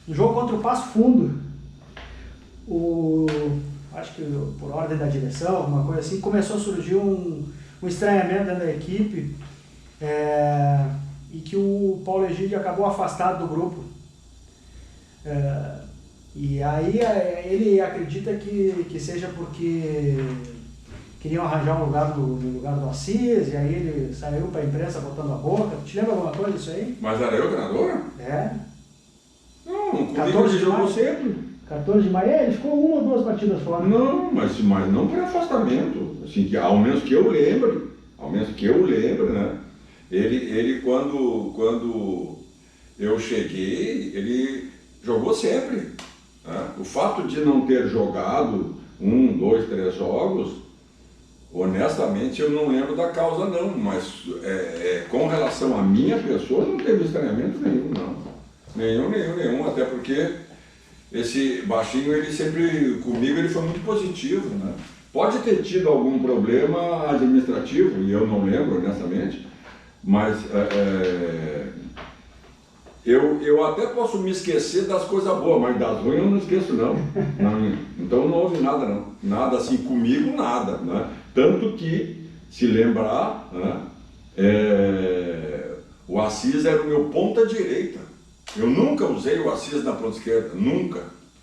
No jogo contra o Passo Fundo, acho que por ordem da direção, alguma coisa assim, começou a surgir um estranhamento dentro da equipe, e que o Paulo Egídio acabou afastado do grupo. E aí ele acredita que seja porque queriam arranjar um lugar no lugar do Assis, e aí ele saiu para a imprensa botando a boca. Te lembra alguma coisa disso aí? Mas era eu treinador? É. Não, comigo ele jogou sempre. 14 de maio, ele ficou 1 ou 2 partidas fora. Não, mas não por afastamento. Assim, que, ao menos que eu lembre, né? Ele quando eu cheguei, ele jogou sempre. Né? O fato de não ter jogado 1, 2, 3 jogos, honestamente eu não lembro da causa não, mas com relação à minha pessoa não teve estranhamento nenhum, não. Nenhum, até porque esse baixinho, ele sempre, comigo, ele foi muito positivo, né? Pode ter tido algum problema administrativo, e eu não lembro, honestamente, mas eu até posso me esquecer das coisas boas, mas das ruins eu não esqueço, não. Então não houve nada, não. Nada assim comigo, nada, né? Tanto que, se lembrar, né, o Assis era o meu ponta direita. Eu nunca usei o Assis na ponta esquerda, nunca.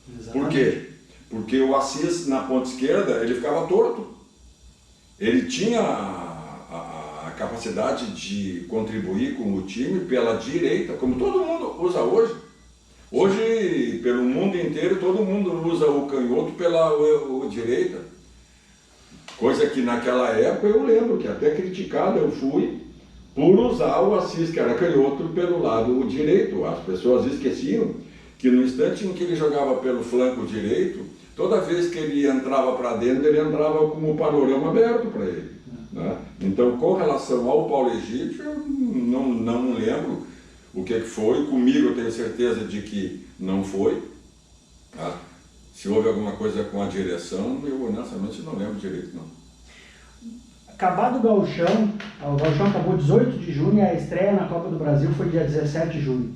Exatamente. Por quê? Porque o Assis na ponta esquerda, ele ficava torto. Ele tinha a capacidade de contribuir com o time pela direita, como todo mundo usa hoje. Hoje, pelo mundo inteiro, todo mundo usa o canhoto pela direita. Coisa que naquela época eu lembro que até criticado eu fui por usar o Assis, que era canhoto, pelo lado direito. As pessoas esqueciam que no instante em que ele jogava pelo flanco direito, toda vez que ele entrava para dentro, ele entrava com o panorama aberto para ele. Né? Então, com relação ao Paulo Egídio, eu não lembro o que foi. Comigo eu tenho certeza de que não foi. Tá? Se houve alguma coisa com a direção, eu honestamente não lembro direito, não. Acabado o Gauchão acabou 18 de junho e a estreia na Copa do Brasil foi dia 17 de junho.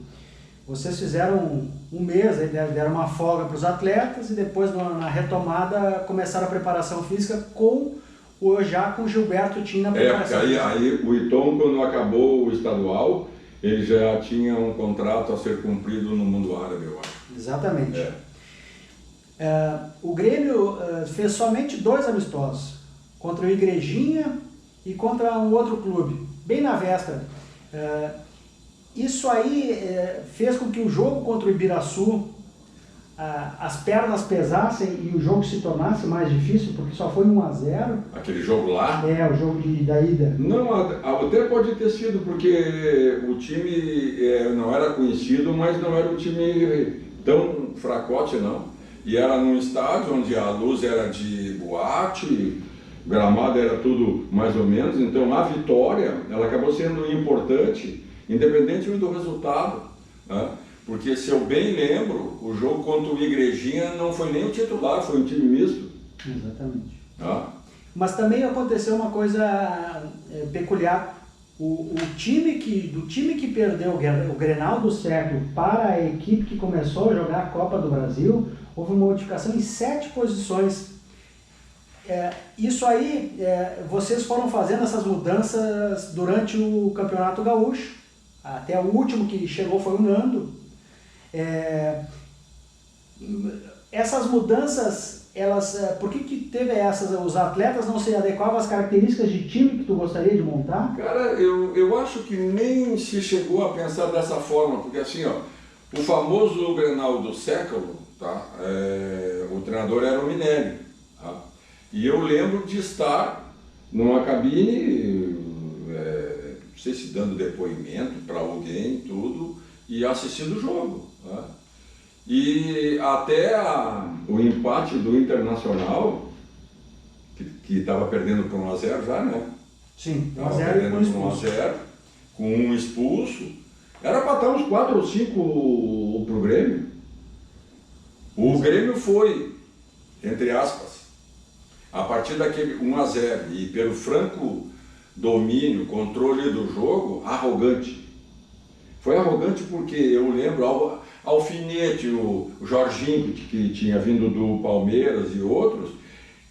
Vocês fizeram um mês, aí deram uma folga para os atletas e depois na retomada começaram a preparação física já com o Gilberto Tim na preparação física. Aí o Iton, quando acabou o estadual, ele já tinha um contrato a ser cumprido no mundo árabe, eu acho. Exatamente. O Grêmio fez somente 2 amistosos, contra o Igrejinha e contra um outro clube, bem na véspera. Isso aí fez com que o jogo contra o Ibiraçu, as pernas pesassem e o jogo se tornasse mais difícil, porque só foi 1-0. Aquele jogo lá? O jogo da ida. Não, até pode ter sido, porque o time não era conhecido, mas não era um time tão fracote, não. E era num estádio onde a luz era de boate, o gramado era tudo mais ou menos, então a vitória, ela acabou sendo importante, independente do resultado, né? Porque, se eu bem lembro, o jogo contra o Igrejinha não foi nem o titular, foi um time misto. Exatamente. Mas também aconteceu uma coisa peculiar. Do time que perdeu o Grenal do século para a equipe que começou a jogar a Copa do Brasil, houve uma modificação em 7 posições. Isso aí, vocês foram fazendo essas mudanças durante o Campeonato Gaúcho. Até o último que chegou foi o Nando. Essas mudanças, por que teve essas? Os atletas não se adequavam às características de time que tu gostaria de montar? Cara, eu acho que nem se chegou a pensar dessa forma, porque assim, o famoso Grenal do século, tá? O treinador era o Minelli, tá? E eu lembro de estar numa cabine, não sei se dando depoimento para alguém, tudo, e assistindo o jogo. Tá? E até o empate do Internacional, que estava perdendo por 1-0 já, né? Sim, 1-0 perdendo por 1-0, com um expulso. Era para estar uns 4 ou 5 para o Grêmio. O Grêmio foi, entre aspas, a partir daquele 1-0 e pelo franco domínio, controle do jogo, arrogante. Foi arrogante porque eu lembro Alfinete, o Jorginho, que tinha vindo do Palmeiras e outros,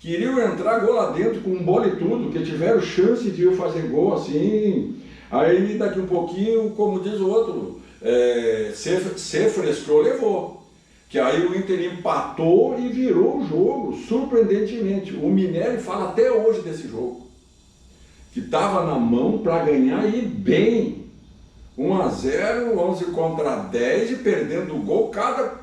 queriam entrar gol lá dentro com um bola e tudo, que tiveram chance de eu fazer gol assim. Aí daqui um pouquinho, como diz o outro, se frescou, levou. Que aí o Inter empatou e virou o jogo, surpreendentemente. O Minério fala até hoje desse jogo, que estava na mão para ganhar e bem. 1-0, 11 contra 10 e perdendo o gol. Cada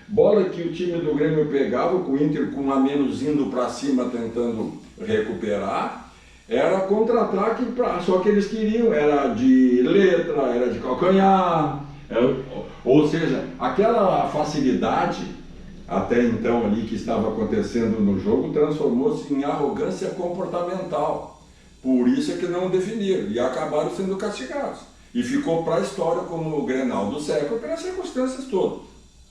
bola que o time do Grêmio pegava, com o Inter com a menos indo para cima tentando recuperar, era contra-ataque, só que eles queriam, era de letra, era de calcanhar, ou seja, aquela facilidade até então ali que estava acontecendo no jogo transformou-se em arrogância comportamental. Por isso é que não definiram e acabaram sendo castigados. E ficou para a história como o Grenal do século pelas circunstâncias todas.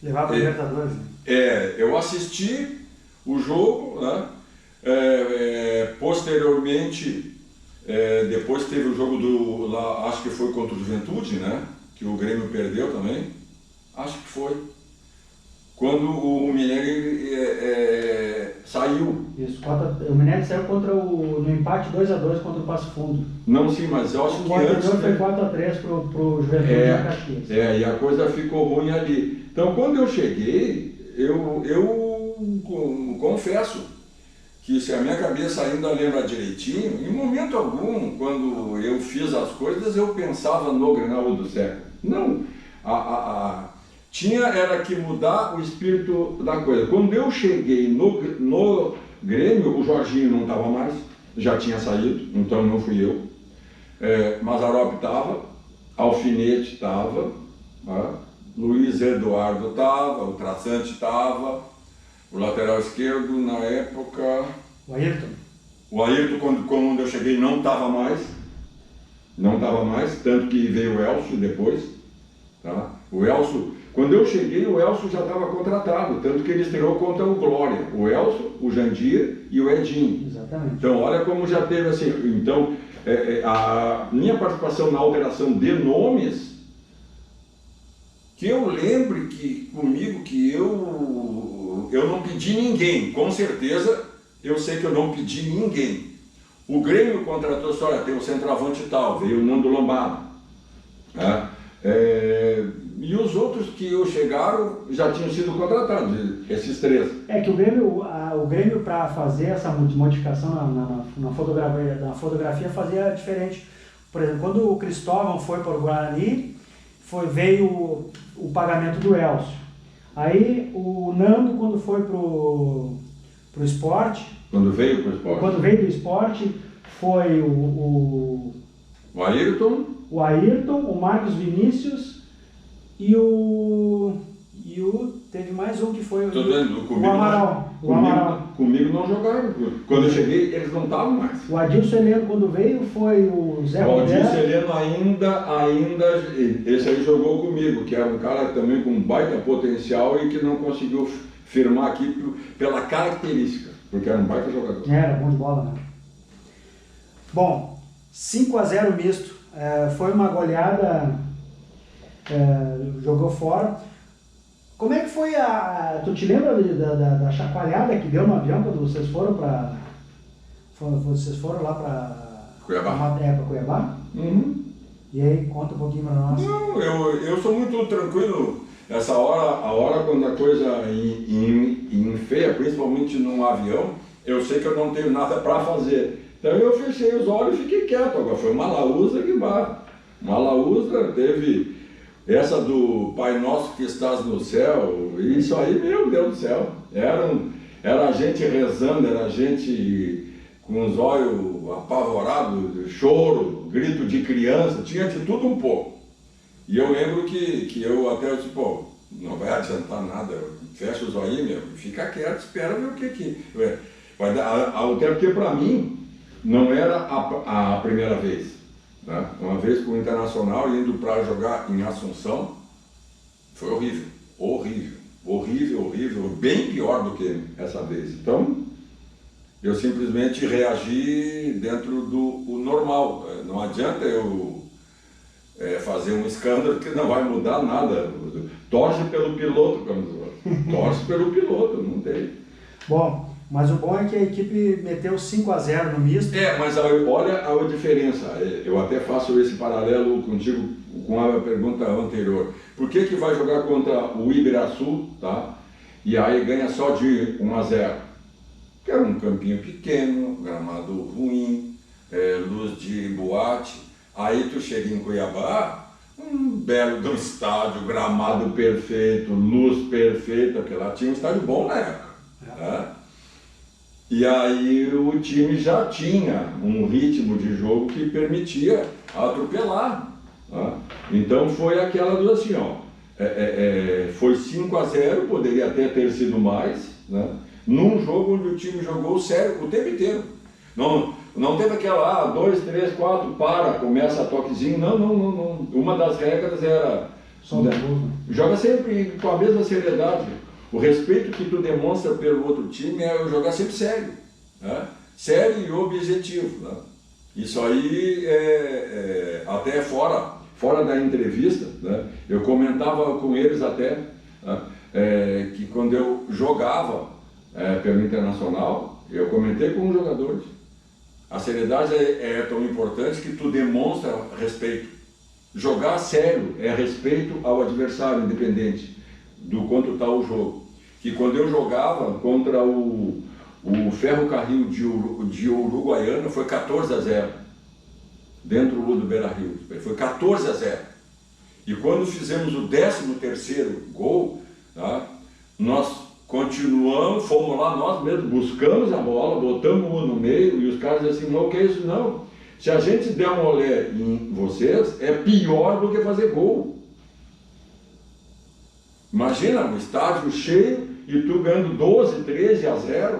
Levar para Libertadores, né? Eu assisti o jogo, né? Posteriormente, depois teve o jogo lá, acho que foi contra o Juventude, né? Que o Grêmio perdeu também. Acho que foi. Quando o Minério saiu. Isso, o Minério saiu no empate 2-2 contra o Passo Fundo. Não, sim, mas eu acho que antes... O foi 4-3 pro Juventude de Caxias. E a coisa ficou ruim ali. Então, quando eu cheguei, eu confesso que se a minha cabeça ainda lembra direitinho, em momento algum, quando eu fiz as coisas, eu pensava no Grenal do século. Não, era que mudar o espírito da coisa. Quando eu cheguei no Grêmio, o Jorginho não estava mais, já tinha saído, então não fui eu. Mazzaropi estava, Alfinete estava, Luiz Eduardo estava, o Traçante estava, o lateral esquerdo na época... O Ayrton. O Ayrton, quando eu cheguei, não estava mais, tanto que veio o Elcio depois. Tá? O Elcio, quando eu cheguei, o Elcio já estava contratado, tanto que ele estreou contra o Glória, o Elcio, o Jandir e o Edinho. Exatamente. Então, olha como já teve assim. Então, a minha participação na alteração de nomes, que eu lembre que comigo que eu não pedi ninguém, com certeza eu sei que eu não pedi ninguém. O Grêmio contratou só, olha, tem o centroavante e tal, veio o Nando Lombardo. Né? E os outros que chegaram já tinham sido contratados, esses três. Que o Grêmio para fazer essa modificação na fotografia fazia diferente. Por exemplo, quando o Cristóvão foi para o Guarani, veio o pagamento do Elcio. Aí o Nando, quando foi pro Sport... Quando veio pro Sport? Quando veio do Sport, foi o Ayrton, o Marcos Vinícius e teve mais um que foi o Amaral. Comigo não jogaram. Quando eu cheguei, eles não estavam mais. O Adilson Heleno, quando veio, foi o Zé Roberto. O Adilson Heleno ainda, esse aí jogou comigo, que era um cara também com baita potencial e que não conseguiu firmar aqui pela característica, porque era um baita jogador. Era bom de bola, né? Bom, 5-0 misto. Foi uma goleada, jogou fora. Como é que foi tu te lembra da chacoalhada que deu no avião quando vocês foram para... Vocês foram lá para Cuiabá? Para Cuiabá? Uhum. E aí, conta um pouquinho para nós. Não, eu sou muito tranquilo. Essa hora quando a coisa enfeia, principalmente num avião, eu sei que eu não tenho nada para fazer. Então eu fechei os olhos e fiquei quieto. Agora foi uma laúza que bate. Uma laúza, teve essa do Pai Nosso que estás no céu, isso aí, meu Deus do céu. Era a gente rezando, era a gente com os olhos apavorados, choro, grito de criança, tinha de tudo um pouco. E eu lembro que eu até disse, não vai adiantar nada, fecha os olhos, meu, fica quieto, espera ver o que vai dar. Até porque para mim não era a primeira vez. Né? Uma vez com o Internacional indo para jogar em Assunção, foi horrível, bem pior do que essa vez. Então, eu simplesmente reagi dentro do normal. Não adianta eu fazer um escândalo que não vai mudar nada. Torce pelo piloto, torce pelo piloto, não tem. Bom, mas o bom é que a equipe meteu 5-0 no misto. Mas olha a diferença. Eu até faço esse paralelo contigo com a pergunta anterior. Por que vai jogar contra o Ibiraçu, tá? E aí ganha só de 1-0? Que era um campinho pequeno, gramado ruim, luz de boate. Aí tu chega em Cuiabá, um belo do estádio, gramado perfeito, luz perfeita, porque lá tinha um estádio bom na época. Tá? E aí o time já tinha um ritmo de jogo que permitia atropelar. Tá? Então foi aquela do assim, ó, foi 5-0, poderia até ter sido mais, né? Num jogo onde o time jogou sério o tempo inteiro. Não teve aquela, 2, 3, 4, começa a toquezinho. Não. Uma das regras era, joga sempre com a mesma seriedade. O respeito que tu demonstra pelo outro time é jogar sempre sério, né? Sério e objetivo, né? Isso aí até fora da entrevista, né? Eu comentava com eles até, né? Que quando eu jogava pelo Internacional, eu comentei com os jogadores. A seriedade é tão importante que tu demonstra respeito. Jogar sério é respeito ao adversário, independente do quanto está o jogo. Que quando eu jogava contra o Ferro Carril de Uruguaiana foi 14-0, dentro do Beira-Rio, foi 14-0. E quando fizemos o 13º gol, tá, nós continuamos, fomos lá nós mesmos, buscamos a bola, botamos no meio e os caras diziam assim, não, o que é isso não? Se a gente der um olé em vocês, é pior do que fazer gol. Imagina, um estádio cheio e tu ganhando 12-13-0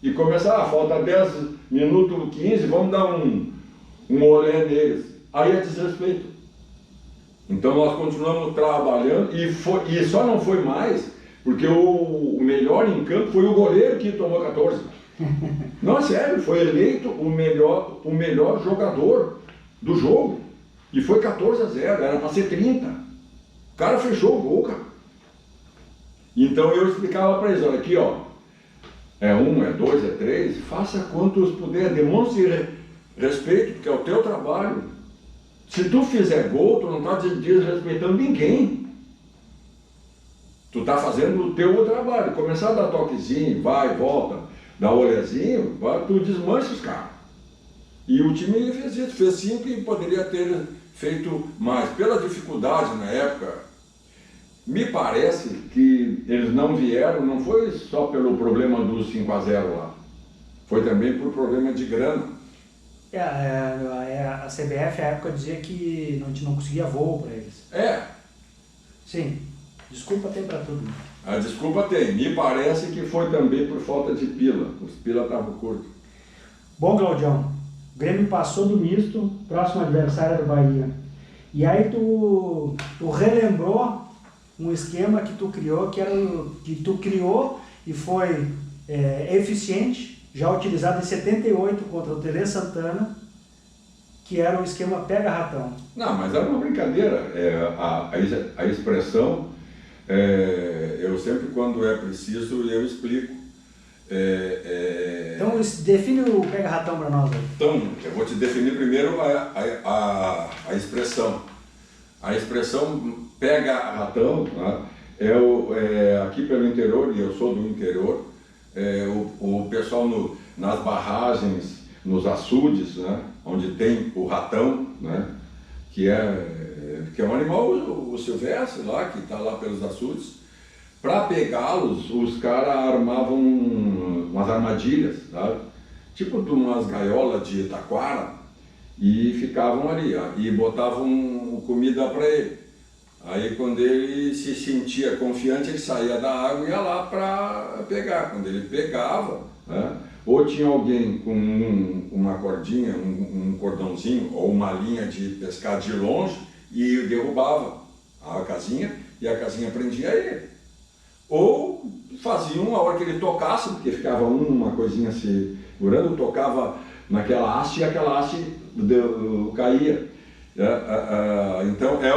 e começar, falta 10 minutos, 15, vamos dar um olé neles. Aí é desrespeito. Então nós continuamos trabalhando e só não foi mais porque o melhor em campo foi o goleiro que tomou 14. Não, é sério, foi eleito o melhor jogador do jogo. E foi 14-0, era para ser 30. O cara fechou o gol, cara. Então eu explicava para eles, olha aqui, ó, é 1, é 2, é 3, faça quantos puder, demonstre respeito, porque é o teu trabalho. Se tu fizer gol, tu não está desrespeitando ninguém. Tu está fazendo o teu trabalho. Começar a dar toquezinho, vai, volta, dá olhazinho, tu desmancha os caras. E o time fez isso, fez 5 e poderia ter feito mais. Pela dificuldade na época, me parece que eles não vieram, não foi só pelo problema dos 5-0 lá. Foi também por problema de grana. A CBF, à época, dizia que a gente não conseguia voo para eles. Sim. Desculpa tem para tudo. A desculpa tem. Me parece que foi também por falta de pila. Os pila estavam curtos. Bom, Claudião, o Grêmio passou do misto, próximo adversário do Bahia. E aí tu relembrou um esquema que tu criou, e foi eficiente, já utilizado em 78 contra o Tele Santana, que era o esquema pega-ratão. Não, mas era uma brincadeira. A expressão, eu sempre, quando é preciso, eu explico. Então, define o pega-ratão para nós aí. Então, eu vou te definir primeiro a expressão. A expressão pega-ratão, né, aqui pelo interior, e eu sou do interior, o pessoal nas barragens, nos açudes, né, onde tem o ratão, né, que é um animal o silvestre lá, que está lá pelos açudes. Para pegá-los, os caras armavam umas armadilhas, sabe? Tipo de umas gaiolas de taquara, e ficavam ali, ó, e botavam comida para ele. Aí quando ele se sentia confiante, ele saía da água e ia lá para pegar. Quando ele pegava, né, ou tinha alguém com uma cordinha, um cordãozinho, ou uma linha de pescar de longe, e derrubava a casinha, e a casinha prendia ele. Ou faziam a hora que ele tocasse, porque ficava uma coisinha segurando, tocava naquela haste e aquela haste caía. Então é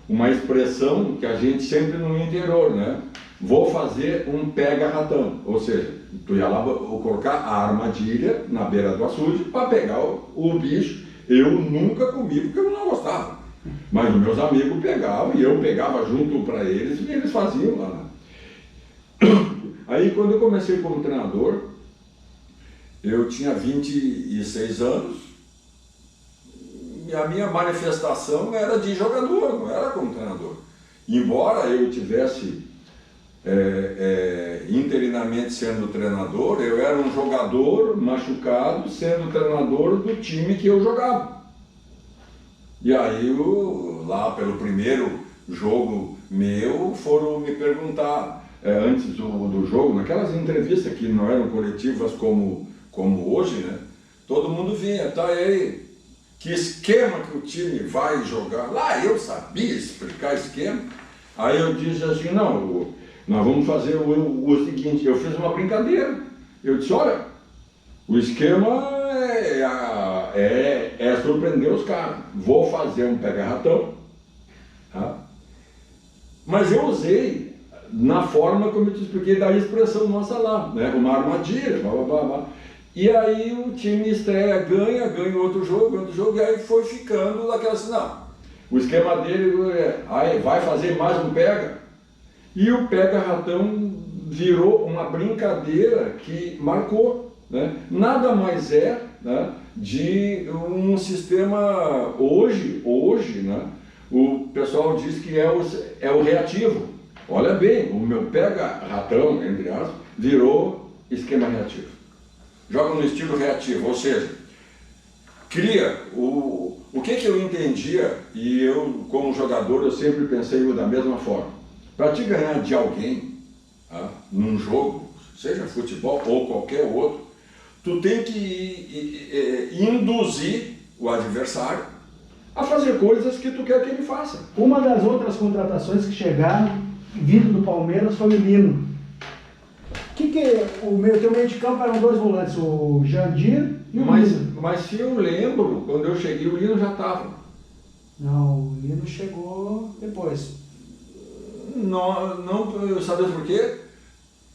uma expressão que a gente sempre no interior, né? Vou fazer um pega-ratão, ou seja, tu ia lá colocar a armadilha na beira do açude para pegar o bicho. Eu nunca comi porque eu não gostava, mas os meus amigos pegavam e eu pegava junto para eles e eles faziam lá. Aí quando eu comecei como treinador, eu tinha 26 anos e a minha manifestação era de jogador, não era como treinador. Embora eu tivesse interinamente sendo treinador, eu era um jogador machucado sendo treinador do time que eu jogava. E aí, lá pelo primeiro jogo meu, foram me perguntar, antes do jogo, naquelas entrevistas que não eram coletivas como hoje, né? Todo mundo vinha, tá aí, que esquema que o time vai jogar? Lá eu sabia explicar esquema. Aí eu disse assim, não, nós vamos fazer o seguinte, eu fiz uma brincadeira. Eu disse, olha, o esquema é surpreender os caras. Vou fazer um pega-ratão, tá? Mas eu usei na forma como eu te expliquei da expressão nossa lá, né? Uma armadilha, blá, blá, blá, blá. E aí o time estreia, ganha outro jogo, e aí foi ficando daquela assim, não, o esquema dele aí vai fazer mais um pega. E o pega-ratão virou uma brincadeira que marcou, né? Nada mais né, de um sistema hoje, né, o pessoal diz que é o reativo. Olha bem, o meu pega-ratão, entre aspas, virou esquema reativo. Joga no estilo reativo, ou seja, cria o que eu entendia, e eu como jogador eu sempre pensei da mesma forma. Para te ganhar de alguém, tá, num jogo, seja futebol ou qualquer outro, tu tem que induzir o adversário a fazer coisas que tu quer que ele faça. Uma das outras contratações que chegaram, vindo do Palmeiras, foi o Lino. O teu meio de campo eram dois volantes, o Jandir e o Lino. Mas se eu lembro, quando eu cheguei, o Lino já estava. Não, o Lino chegou depois. Não, sabe por quê?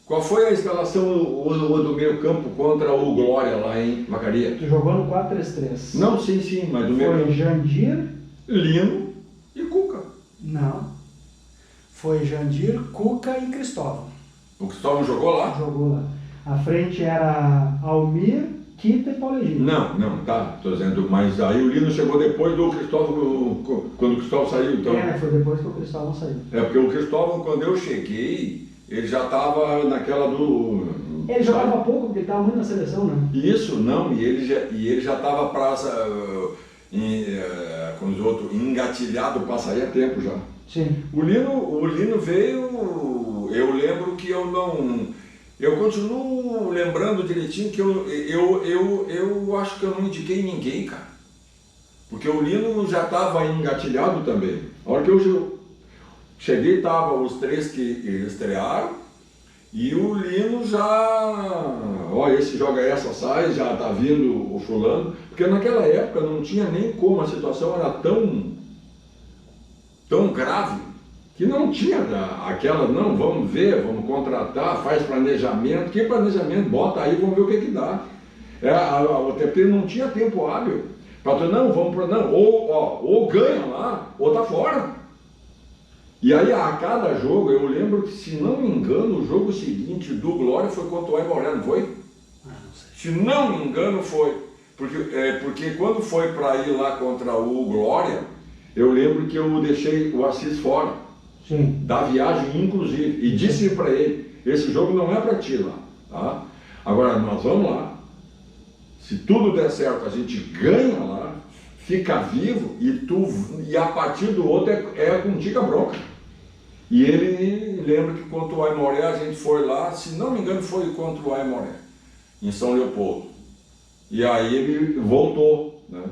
Qual foi a escalação do meio campo contra o Glória lá em Vacaria? Tu jogou no 4-3-3. Não, sim, mas do meio campo. Foi Jandir, Lino e Cuca. Não. Foi Jandir, Cuca e Cristóvão. O Cristóvão jogou lá? Jogou lá. A frente era Almir, Kita e Paulo Egídio. Não, tá, tô dizendo, mas aí o Lino chegou depois do Cristóvão, quando o Cristóvão saiu, então. Foi depois que o Cristóvão saiu. Porque o Cristóvão, quando eu cheguei, ele já estava naquela do... Ele jogava pouco, porque ele estava muito na seleção, né? Isso, não, e ele já estava com os outros, engatilhado para sair a tempo já. Sim. O Lino veio, eu lembro que eu continuo lembrando direitinho que eu acho que eu não indiquei ninguém, cara. Porque o Lino já estava engatilhado também. A hora que eu cheguei, estavam os três que estrearam, e o Lino já, esse joga essa, sai, já está vindo o fulano, porque naquela época não tinha nem como, a situação era tão grave, que não tinha aquela, não, vamos ver, vamos contratar, faz planejamento, que planejamento, bota aí, vamos ver o que dá. O TP não tinha tempo hábil, para tu, não, vamos para, não, ou ganha lá, ou tá fora. E aí a cada jogo, eu lembro que, se não me engano, o jogo seguinte do Glória foi contra o Aimoré, não foi? Não sei. Se não me engano foi, porque quando foi para ir lá contra o Glória, eu lembro que eu deixei o Assis fora. Sim. Da viagem inclusive, e disse para ele, esse jogo não é para ti lá, tá? Agora nós vamos lá, se tudo der certo a gente ganha lá, fica vivo e a partir do outro é contigo a bronca. E ele lembra que contra o Aimoré a gente foi lá, se não me engano foi contra o Aimoré, em São Leopoldo. E aí ele voltou, né?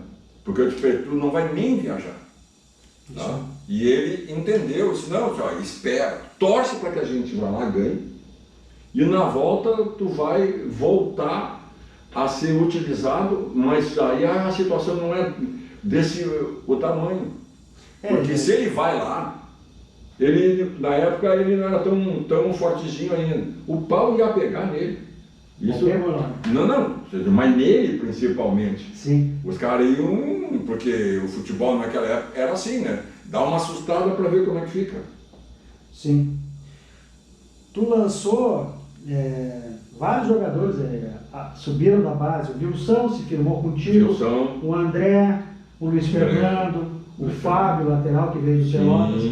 Porque eu disse, tu não vai nem viajar. Tá? E ele entendeu, disse, não, espera, torce para que a gente vá lá, ganhe, e na volta tu vai voltar a ser utilizado, mas aí a situação não é o tamanho. Porque se ele vai lá, na época ele não era tão fortezinho ainda. O pau ia pegar nele. Isso, não, mas nele principalmente. Sim. Os caras iam, porque o futebol naquela época era assim, né? Dá uma assustada para ver como é que fica. Sim. Tu lançou vários jogadores subiram da base. O Wilson se firmou contigo. Wilson. O André, o Luiz Fernando, o Fábio, lateral que veio do Pelotas.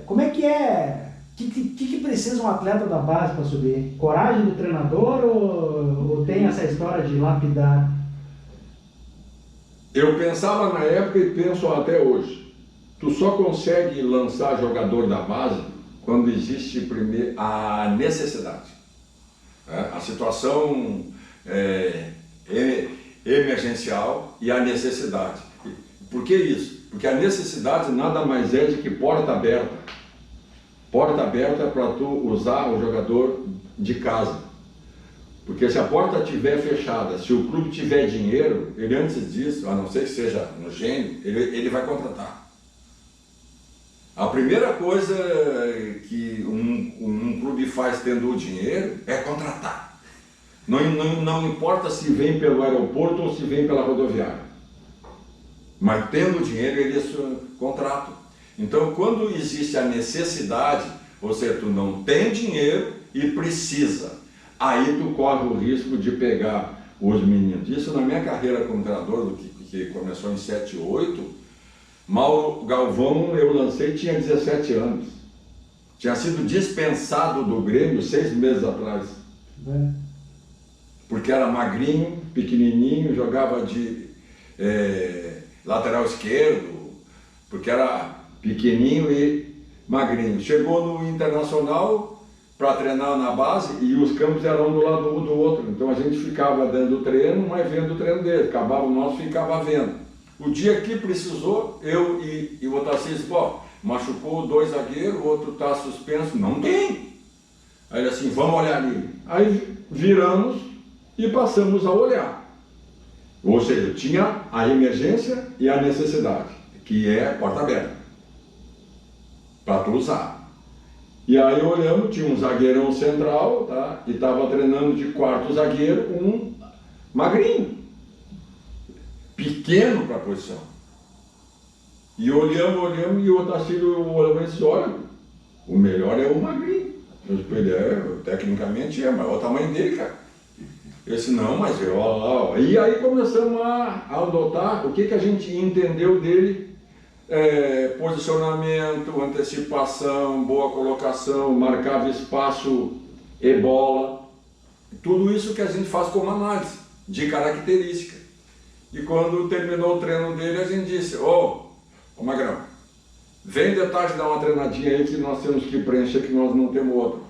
Como é que é? O que precisa um atleta da base para subir? Coragem do treinador ou tem essa história de lapidar? Eu pensava na época e penso até hoje. Tu só consegue lançar jogador da base quando existe primeiro a necessidade. A situação emergencial e a necessidade. Por que isso? Porque a necessidade nada mais é de que porta aberta. Porta aberta para tu usar o jogador de casa. Porque se a porta estiver fechada, se o clube tiver dinheiro, ele antes disso, a não ser que seja no gênio, ele vai contratar. A primeira coisa que um clube faz tendo o dinheiro é contratar. Não importa se vem pelo aeroporto ou se vem pela rodoviária. Mas tendo dinheiro, eles contratam. Então, quando existe a necessidade, ou seja, tu não tem dinheiro e precisa, aí tu corre o risco de pegar os meninos. Isso na minha carreira como treinador, que começou em 7, 8, Mauro Galvão eu lancei, tinha 17 anos. Tinha sido dispensado do Grêmio 6 meses atrás. Porque era magrinho, pequenininho, jogava de lateral esquerdo, porque era pequenininho e magrinho. Chegou no Internacional para treinar na base e os campos eram do lado um do outro. Então a gente ficava dando treino, mas vendo o treino dele. Acabava o nosso, ficava vendo. O dia que precisou, eu e o Otacílio, machucou 2 zagueiros, o outro está suspenso. Não tem! Aí ele assim, vamos olhar ali. Aí viramos e passamos a olhar. Ou seja, tinha a emergência e a necessidade, que é porta aberta, para tu usar. E aí olhamos, tinha um zagueirão central, tá? E estava treinando de quarto zagueiro com um magrinho, pequeno para a posição. E olhamos, e o Otacílio olhou e disse, olha, o melhor é o magrinho. Eu disse, tecnicamente mas olha o tamanho dele, cara. Eu disse, não, mas ó. E aí começamos a adotar o que a gente entendeu dele. Posicionamento, antecipação, boa colocação, marcava espaço e bola. Tudo isso que a gente faz como análise de característica. E quando terminou o treino dele, a gente disse, ô Magrão, vem de tarde dar uma treinadinha aí que nós temos que preencher, que nós não temos outro.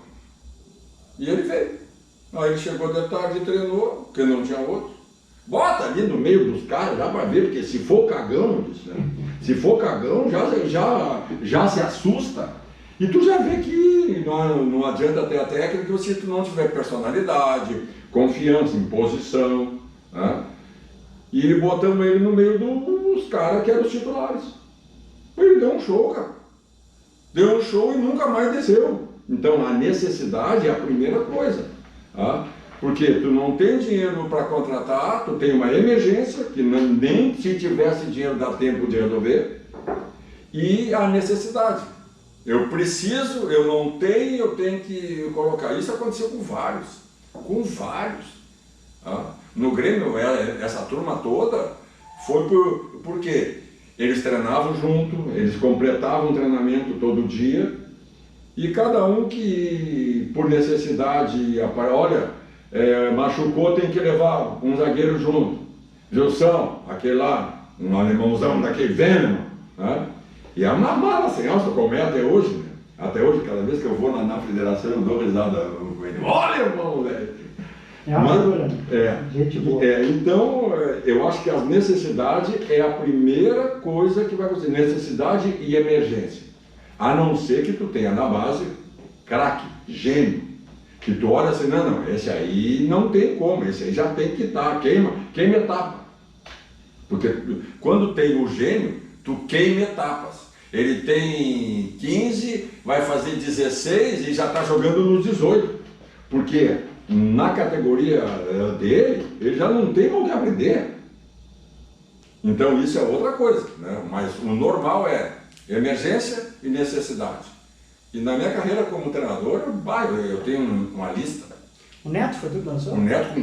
E ele veio. Aí ele chegou de tarde e treinou, porque não tinha outro. Bota ali no meio dos caras, já para ver, porque se for cagão, se for cagão, já se assusta. E tu já vê que não adianta ter a técnica se tu não tiver personalidade, confiança, imposição. Né? E botamos ele no meio dos caras que eram os titulares. Ele deu um show, cara. Deu um show e nunca mais desceu. Então a necessidade é a primeira coisa. Tá? Porque tu não tem dinheiro para contratar, tu tem uma emergência, que nem se tivesse dinheiro dá tempo de resolver, e a necessidade. Eu preciso, eu não tenho, eu tenho que colocar. Isso aconteceu com vários. Tá? No Grêmio, essa turma toda, foi por quê? Eles treinavam junto, eles completavam o treinamento todo dia, e cada um que, por necessidade, olha, machucou, tem que levar um zagueiro junto. Gilson, aquele lá, um alemãozão daquele Venom, né? E é uma mala sem alça, como é até hoje, né? Até hoje, cada vez que eu vou na federação, eu dou risada com ele. Olha, irmão, velho! É uma figura, gente boa. Então, eu acho que a necessidade é a primeira coisa que vai acontecer. Necessidade e emergência. A não ser que tu tenha na base craque, gênio. Que tu olha assim, não, esse aí não tem como, esse aí já tem que estar, queima etapa. Porque quando tem o gênio, tu queima etapas. Ele tem 15, vai fazer 16 e já está jogando nos 18. Porque na categoria dele, ele já não tem o que aprender. Então isso é outra coisa, né? Mas o normal é emergência e necessidade. E na minha carreira como treinador, eu tenho uma lista. O Neto foi tudo que lançou? O Neto,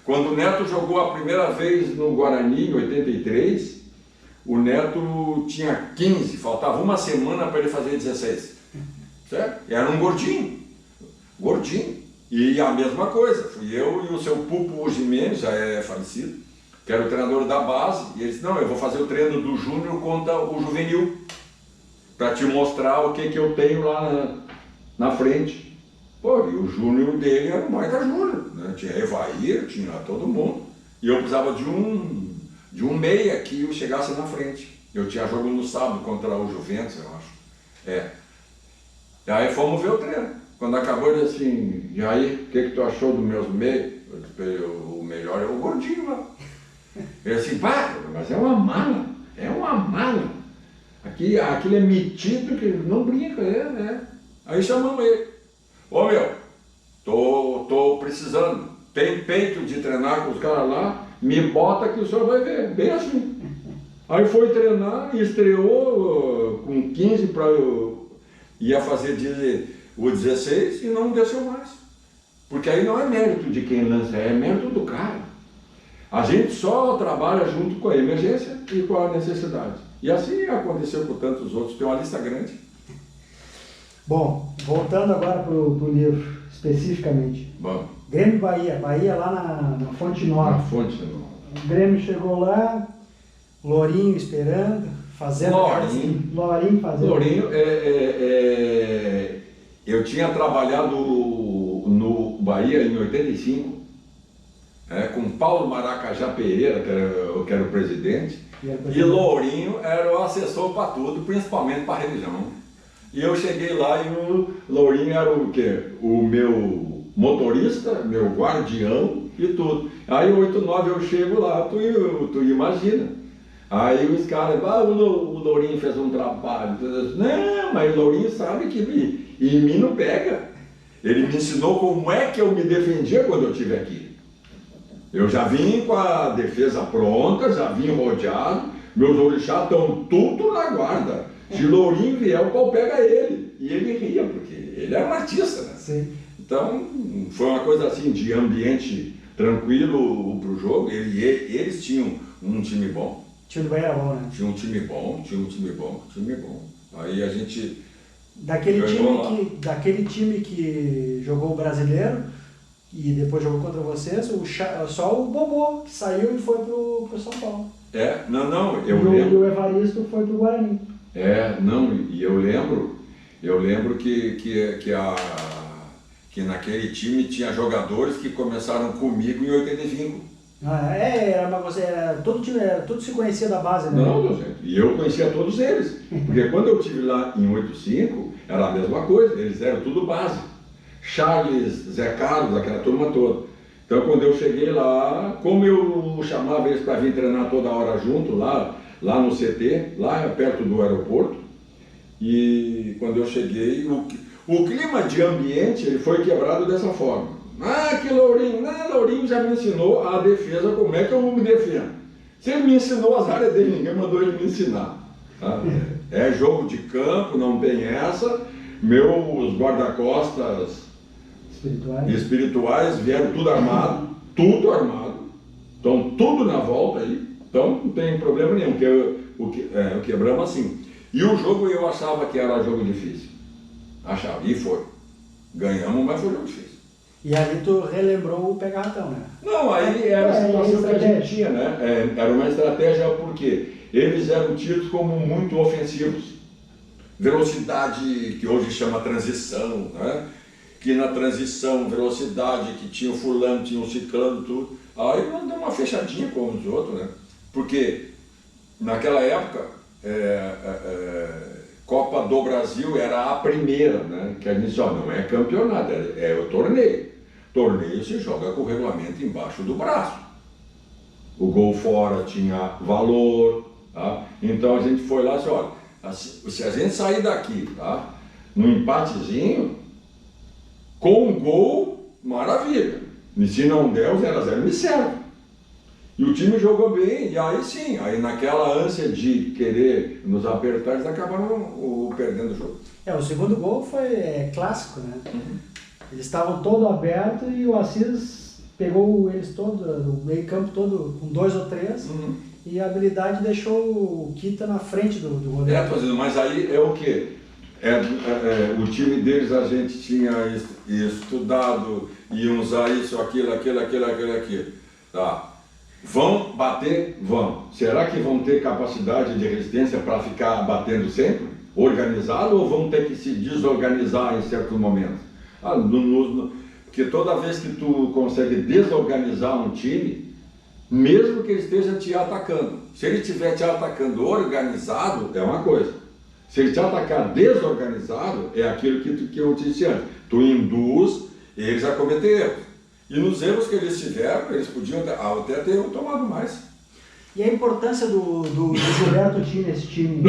quando o Neto jogou a primeira vez no Guarani, em 83, o Neto tinha 15, faltava uma semana para ele fazer 16. Certo? Era um gordinho. E a mesma coisa, fui eu e o seu Pupo Jimenez, já é falecido, que era o treinador da base, e ele disse, não, eu vou fazer o treino do júnior contra o juvenil, para te mostrar o que eu tenho lá na frente. Pô, e o júnior dele era o Maida Júnior, né? Tinha Evair, tinha todo mundo, e eu precisava de um meia que chegasse na frente. Eu tinha jogo no sábado contra o Juventus, eu acho. E aí fomos ver o treino. Quando acabou, ele disse assim, e aí, o que tu achou dos meus meios? Eu disse, o melhor é o gordinho lá. Ele disse, pá, mas é uma mala. Aquilo é metido, que não brinca, Aí chamamos ele. Ô meu, tô precisando, tem peito de treinar com os caras lá, me bota que o senhor vai ver, bem assim. Aí foi treinar e estreou com 15 ia fazer o 16 e não desceu mais. Porque aí não é mérito de quem lança, é mérito do cara. A gente só trabalha junto com a emergência e com a necessidade. E assim aconteceu com tantos outros, tem uma lista grande. Bom, voltando agora para o livro, especificamente. Bom. Grêmio Bahia, Bahia lá na Fonte Nova. Na Fonte Nova. O Grêmio chegou lá, Lourinho esperando, fazendo... Lourinho fazendo... Lourinho, eu tinha trabalhado no Bahia em 85, com Paulo Maracajá Pereira, que era o presidente, e Lourinho era o assessor para tudo, principalmente para a região. E eu cheguei lá e o Lourinho era o quê? O meu motorista, meu guardião e tudo. Aí 89 eu chego lá, tu imagina. Aí os caras, o Lourinho fez um trabalho. Não, mas o Lourinho sabe que em mim não pega. Ele me ensinou como é que eu me defendia quando eu estive aqui. Eu já vim com a defesa pronta, já vim rodeado, meus orixás estão tudo na guarda. Se o Lourinho vier, o pau pega ele. E ele ria, porque ele é um artista, né? Sim. Então, foi uma coisa assim, de ambiente tranquilo para o jogo. Eles tinham um time bom. O time do Bahia era bom, né? Tinha um time bom. Aí a gente... Daquele time que jogou o Brasileiro e depois jogou contra vocês, só o Bobô, que saiu e foi pro São Paulo. Eu lembro. E o Evaristo foi pro Guarani. E eu lembro que naquele time tinha jogadores que começaram comigo em 85. Tudo se conhecia da base, né? E eu conhecia todos eles, porque quando eu estive lá em 85, era a mesma coisa, eles eram tudo base. Charles, Zé Carlos, aquela turma toda. Então quando eu cheguei lá, como eu chamava eles para vir treinar toda hora junto, lá no CT, lá perto do aeroporto, e quando eu cheguei, o clima de ambiente ele foi quebrado dessa forma. Que Lourinho já me ensinou a defesa, como é que eu me defendo? Se ele me ensinou as áreas dele, ninguém mandou ele me ensinar. Tá? É jogo de campo, não tem essa. Meus guarda-costas espirituais vieram tudo armado. Então tudo na volta aí. Então não tem problema nenhum, porque o quebramos assim. E o jogo eu achava que era jogo difícil. E foi. Ganhamos, mas foi jogo difícil. E ali tu relembrou o pega-ratão, né? Não, aí era a situação que a gente tinha, né? Era uma estratégia porque eles eram tidos como muito ofensivos. Velocidade, que hoje chama transição, né? Que na transição, velocidade, que tinha o fulano, tinha o ciclano, tudo. Aí nós deu uma fechadinha com os outros, né? Porque naquela época, Copa do Brasil era a primeira, né? Que a gente só não é campeonato, é o torneio. Torneio se joga com o regulamento embaixo do braço. o gol fora tinha valor, tá? Então a gente foi lá e disse, olha, se a gente sair daqui, tá, num empatezinho, com um gol, maravilha. E se não der, o 0 a 0 me serve. E o time jogou bem, e aí sim, aí naquela ânsia de querer nos apertar, eles acabaram perdendo o jogo. O segundo gol foi clássico, né? Eles estavam todo aberto e o Assis pegou eles todo, o meio campo todo com 2 ou 3, e a habilidade deixou o Kita na frente do goleiro. Mas aí é o quê? O time deles a gente tinha estudado, iam usar isso, aquilo. Tá. Vão bater? Vão. Será que vão ter capacidade de resistência para ficar batendo sempre? Organizado, ou vão ter que se desorganizar em certos momentos? Porque toda vez que tu consegue desorganizar um time, mesmo que ele esteja te atacando, se ele estiver te atacando organizado, é uma coisa. Se ele te atacar desorganizado, é aquilo que eu te disse antes. Tu induz eles a cometer erros. E nos erros que eles tiveram, eles podiam até ter tomado mais. E a importância do Gilberto Tim nesse time,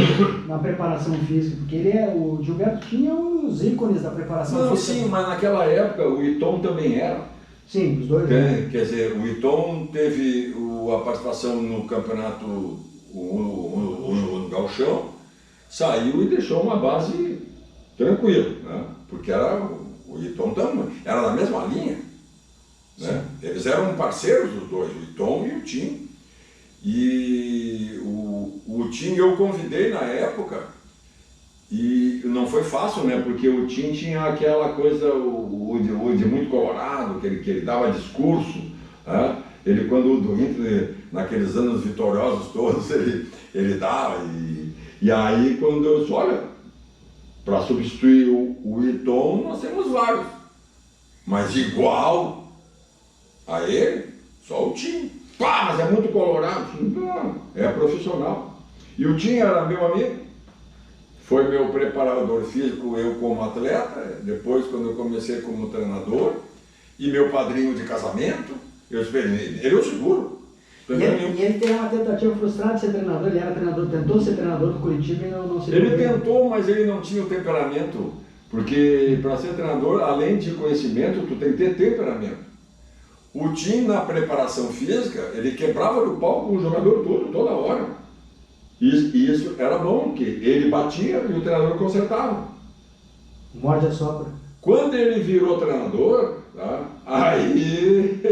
na preparação física? Porque o Gilberto tinha os ícones da preparação física. Sim, mas naquela época o Iton também era. Sim, os dois. Quer dizer, o Iton teve a participação no campeonato, o Gauchão, saiu e deixou uma base tranquila, né? Porque o Iton também era da mesma linha. Né? Eles eram parceiros os dois, o Iton e o Tim. E o Tim eu convidei na época, e não foi fácil, né? Porque o Tim tinha aquela coisa, o de muito colorado, que ele dava discurso, né? Ele, quando do Inter, naqueles anos vitoriosos todos, ele dava, e aí quando eu disse, olha, para substituir o Iton nós temos vários, mas igual a ele, só o Tim. Pá, mas é muito colorado. Não, é profissional. E o Tim era meu amigo, foi meu preparador físico, eu como atleta, depois quando eu comecei como treinador, e meu padrinho de casamento, eu esperei, ele eu seguro. E ele tem uma tentativa frustrada de ser treinador, ele era treinador, tentou ser treinador do Curitiba e não se deu bem. Ele tentou, mas ele não tinha o temperamento, porque para ser treinador, além de conhecimento, tu tem que ter temperamento. O Tim, na preparação física, ele quebrava no palco o jogador todo, toda hora. E isso era bom, porque ele batia e o treinador consertava. Morde a sopra. Quando ele virou treinador, tá, aí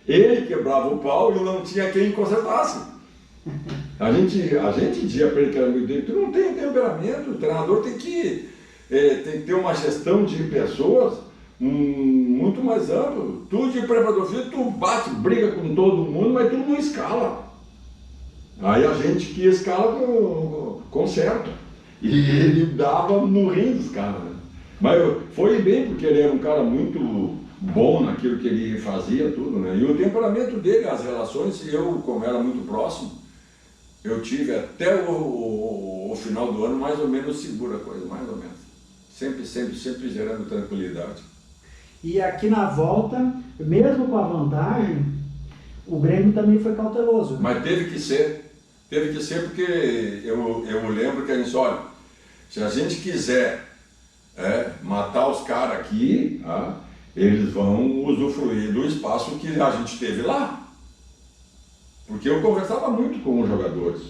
ele quebrava o pau e não tinha quem consertasse. A gente dizia para ele, que era amigo dele, tu não tem temperamento, o treinador tem que ter uma gestão de pessoas muito mais amplo. Tu de preparador físico, tu bate, briga com todo mundo, mas tu não escala. Aí a gente que escala conserta. E ele dava no rim dos caras, né? Mas foi bem, porque ele era um cara muito bom naquilo que ele fazia, tudo, né? E o temperamento dele, as relações, eu, como era muito próximo, eu tive até o final do ano mais ou menos segura a coisa, mais ou menos. Sempre gerando tranquilidade. E aqui na volta, mesmo com a vantagem, o Grêmio também foi cauteloso. Mas teve que ser porque eu lembro que a gente, olha, se a gente quiser matar os caras aqui, eles vão usufruir do espaço que a gente teve lá. Porque eu conversava muito com os jogadores,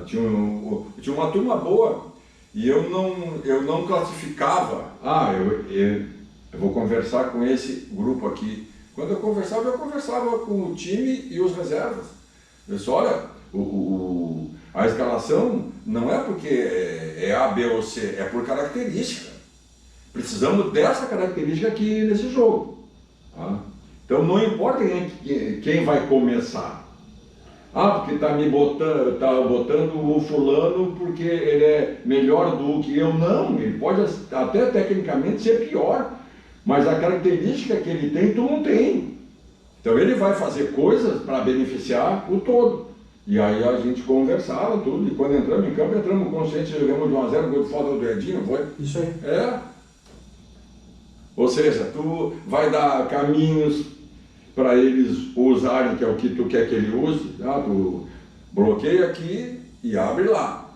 tinha uma turma boa, e eu não classificava, eu vou conversar com esse grupo aqui. Quando eu conversava com o time e os reservas. Eu disse, olha, a escalação não é porque é A, B ou C, é por característica. Precisamos dessa característica aqui nesse jogo. Então não importa quem vai começar. Porque está botando o fulano porque ele é melhor do que eu. Não, ele pode até tecnicamente ser pior. Mas a característica que ele tem, tu não tem. Então ele vai fazer coisas para beneficiar o todo. E aí a gente conversava tudo, e quando entramos em campo, entramos conscientes, jogamos de 1-0, gol de falta do Edinho, foi? Isso aí. Ou seja, tu vai dar caminhos para eles usarem, que é o que tu quer que ele use, tá? Tu bloqueia aqui e abre lá,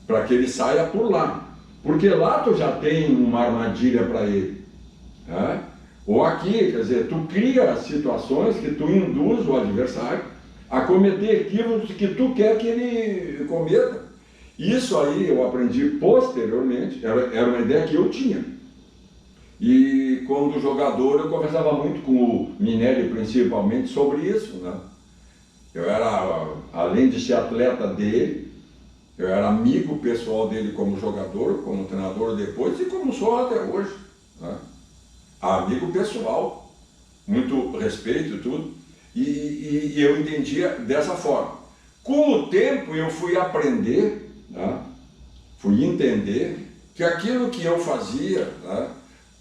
para que ele saia por lá, porque lá tu já tem uma armadilha para ele, tá? Ou aqui, quer dizer, tu cria situações que tu induz o adversário a cometer equívocos que tu quer que ele cometa. Isso aí eu aprendi posteriormente, era uma ideia que eu tinha. E quando jogador eu conversava muito com o Minelli principalmente sobre isso, né? Eu era, além de ser atleta dele, eu era amigo pessoal dele como jogador, como treinador depois e como sou até hoje, né? Amigo pessoal, muito respeito e tudo, e eu entendia dessa forma. Com o tempo eu fui aprender, né? Fui entender que aquilo que eu fazia, né?